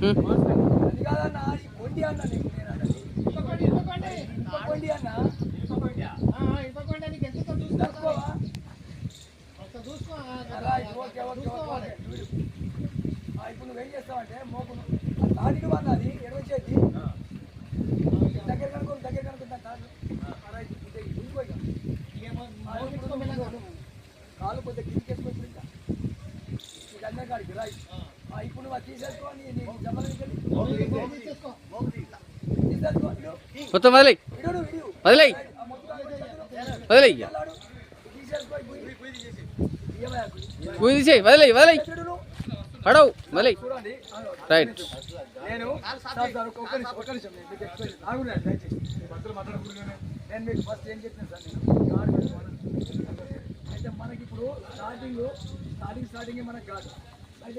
అది కాదన్నా ఈ కొండి అన్న నీకు నేను అన్నది కొండి అన్న ఇప్పుడు నువ్వు ఏం చేస్తావంటే మోకును తాటికి పన్నది ఎడవ చేతి దగ్గర కనుకుంటా కాలు కొద్దిగా కిందికేసుకొని ఇంకా నీకు అందరి కాడికి రాయి ఇప్పుడు నువ్వు తీసేసుకోని నీకు జమ్మలకి మొత్తం వదిలే వదిలే వదిలే పూజ తీసేయి వదిలే వదిలే పడవు వదిలే రైట్ నేను నేను మీకు ఫస్ట్ ఏం చెప్పాను సార్ నేను అయితే మనకి ఇప్పుడు స్టార్టింగ్ మనకు కాదు